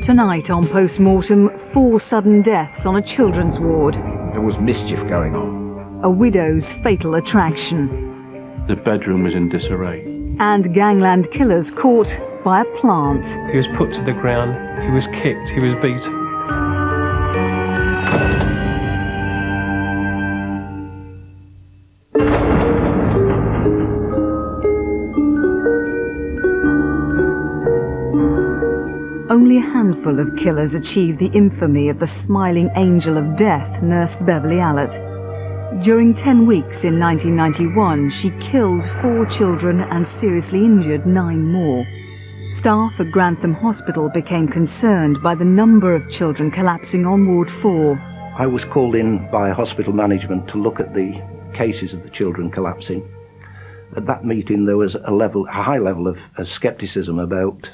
Tonight on Post-Mortem, 4 sudden deaths on a children's ward. There was mischief going on. A widow's fatal attraction. The bedroom was in disarray. And gangland killers caught by a plant. He was put to the ground, he was kicked, he was beaten. Only a handful of killers achieved the infamy of the smiling angel of death, Nurse Beverley Allitt. During 10 weeks in 1991, she killed 4 children and seriously injured 9 more. Staff at Grantham Hospital became concerned by the number of children collapsing on Ward 4. I was called in by hospital management to look at the cases of the children collapsing. At that meeting there was a high level of scepticism about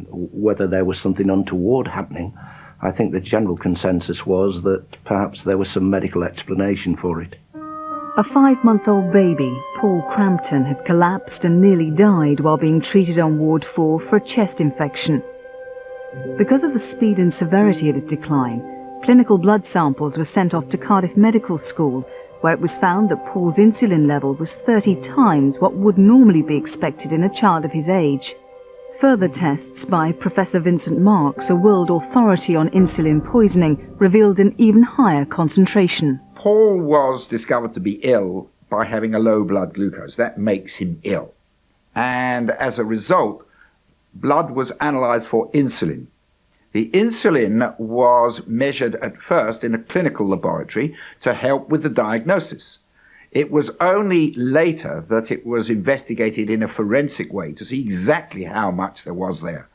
whether there was something untoward happening. I think the general consensus was that perhaps there was some medical explanation for it. A 5-month-old baby, Paul Crampton, had collapsed and nearly died while being treated on Ward 4 for a chest infection. Because of the speed and severity of his decline, clinical blood samples were sent off to Cardiff Medical School, where it was found that Paul's insulin level was 30 times what would normally be expected in a child of his age. Further tests by Professor Vincent Marks, a world authority on insulin poisoning, revealed an even higher concentration. Paul was discovered to be ill by having a low blood glucose. That makes him ill. And as a result, blood was analysed for insulin. The insulin was measured at first in a clinical laboratory to help with the diagnosis. It was only later that it was investigated in a forensic way to see exactly how much there was there.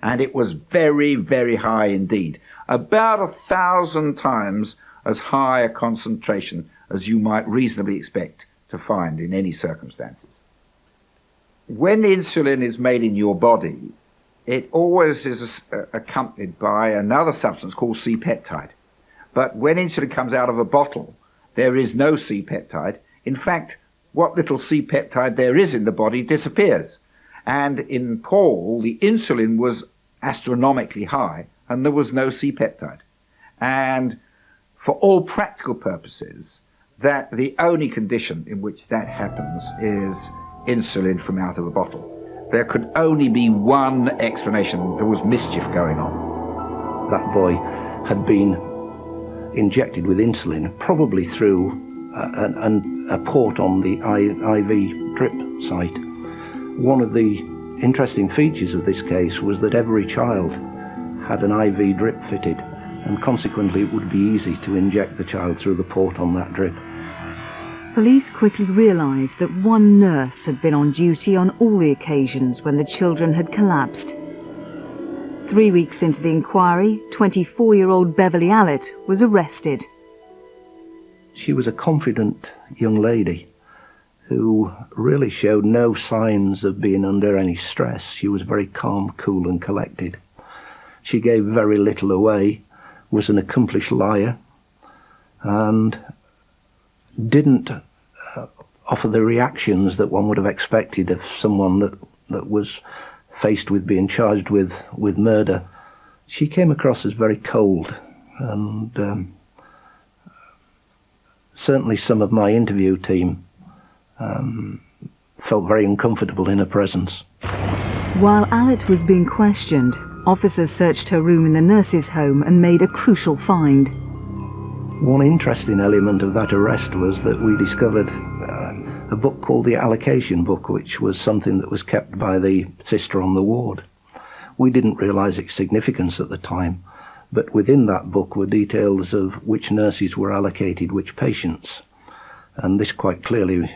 And it was very, very high indeed. About 1,000 times as high a concentration as you might reasonably expect to find in any circumstances. When insulin is made in your body, it always is accompanied by another substance called C-peptide. But when insulin comes out of a bottle, there is no C-peptide. In fact, what little C-peptide there is in the body disappears. And in Paul, the insulin was astronomically high, and there was no C-peptide. And for all practical purposes, that the only condition in which that happens is insulin from out of a bottle. There could only be one explanation. There was mischief going on. That boy had been injected with insulin, probably through a port on the IV drip site. One of the interesting features of this case was that every child had an IV drip fitted, and consequently it would be easy to inject the child through the port on that drip. Police quickly realised that one nurse had been on duty on all the occasions when the children had collapsed. 3 weeks into the inquiry, 24-year-old Beverley Allitt was arrested. She was a confident young lady who really showed no signs of being under any stress. She was very calm, cool and collected. She gave very little away, was an accomplished liar, and didn't offer the reactions that one would have expected of someone that was faced with being charged with murder. She came across as very cold, and certainly some of my interview team felt very uncomfortable in her presence. While Allitt was being questioned, officers searched her room in the nurse's home and made a crucial find. One interesting element of that arrest was that we discovered a book called the Allocation Book, which was something that was kept by the sister on the ward. We didn't realise its significance at the time, but within that book were details of which nurses were allocated which patients, and this quite clearly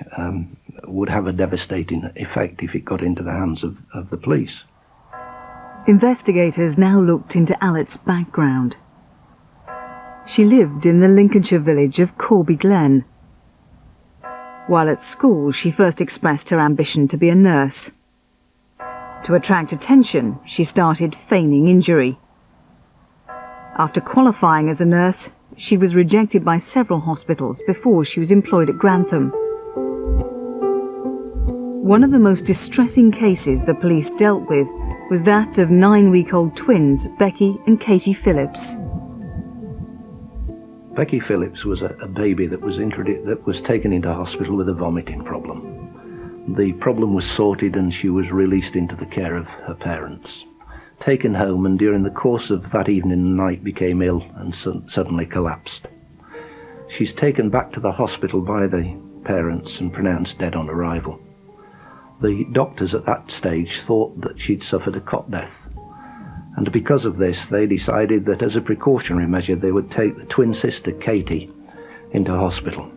would have a devastating effect if it got into the hands of the police. Investigators now looked into Allitt's background. She lived in the Lincolnshire village of Corby Glen. While at school, she first expressed her ambition to be a nurse. To attract attention, she started feigning injury. After qualifying as a nurse, she was rejected by several hospitals before she was employed at Grantham. One of the most distressing cases the police dealt with was that of 9-week-old twins Becky and Katie Phillips. Becky Phillips was a baby that was taken into hospital with a vomiting problem. The problem was sorted and she was released into the care of her parents. Taken home, and during the course of that evening and night became ill and suddenly collapsed. She's taken back to the hospital by the parents and pronounced dead on arrival. The doctors at that stage thought that she'd suffered a cot death, and because of this they decided that as a precautionary measure they would take the twin sister Katie into hospital.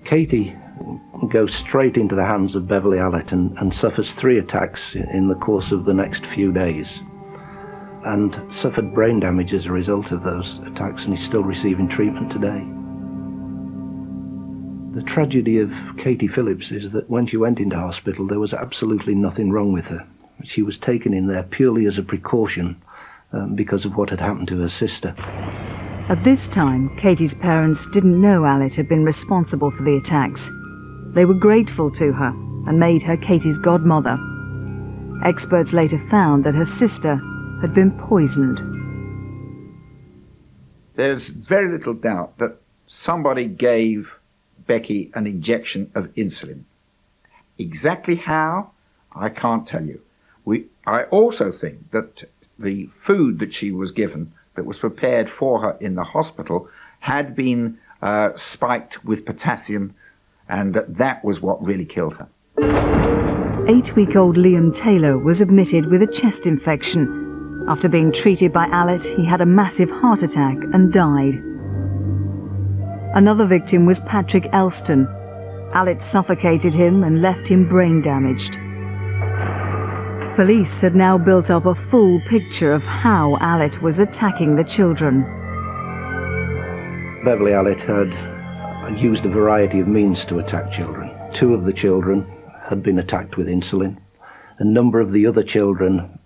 Katie goes straight into the hands of Beverley Allitt and suffers 3 attacks in the course of the next few days, and suffered brain damage as a result of those attacks, and is still receiving treatment today. The tragedy of Katie Phillips is that when she went into hospital there was absolutely nothing wrong with her. She was taken in there purely as a precaution because of what had happened to her sister. At this time, Katie's parents didn't know Allitt had been responsible for the attacks. They were grateful to her and made her Katie's godmother. Experts later found that her sister had been poisoned. There's very little doubt that somebody gave Becky an injection of insulin. Exactly how, I can't tell you. I also think that the food that she was given, that was prepared for her in the hospital, had been spiked with potassium, and that was what really killed her. 8-week-old Liam Taylor was admitted with a chest infection. After being treated by Allitt, he had a massive heart attack and died. Another victim was Patrick Elston. Allitt suffocated him and left him brain damaged. Police had now built up a full picture of how Allitt was attacking the children. Beverley Allitt had used a variety of means to attack children. 2 of the children had been attacked with insulin. A number of the other children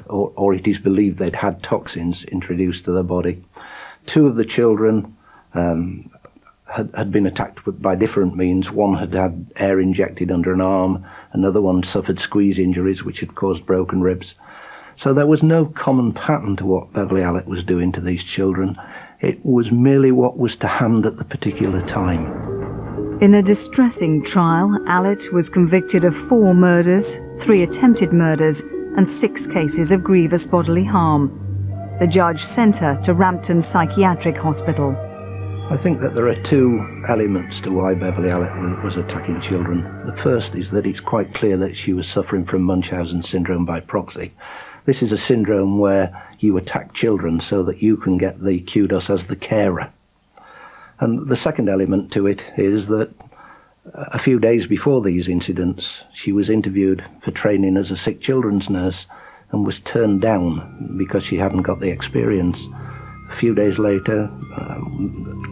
or it is believed they'd had toxins introduced to their body. 2 of the children had been attacked by different means. One had had air injected under an arm, another one suffered squeeze injuries which had caused broken ribs. So there was no common pattern to what Beverley Allitt was doing to these children. It was merely what was to hand at the particular time. In a distressing trial, Allitt was convicted of 4 murders, 3 attempted murders, and 6 cases of grievous bodily harm. The judge sent her to Rampton Psychiatric Hospital. I think that there are 2 elements to why Beverley Allitt was attacking children. The first is that it's quite clear that she was suffering from Munchausen syndrome by proxy. This is a syndrome where you attack children so that you can get the kudos as the carer. And the second element to it is that a few days before these incidents, she was interviewed for training as a sick children's nurse and was turned down because she hadn't got the experience. A few days later,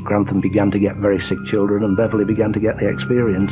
Grantham began to get very sick children and Beverley began to get the experience.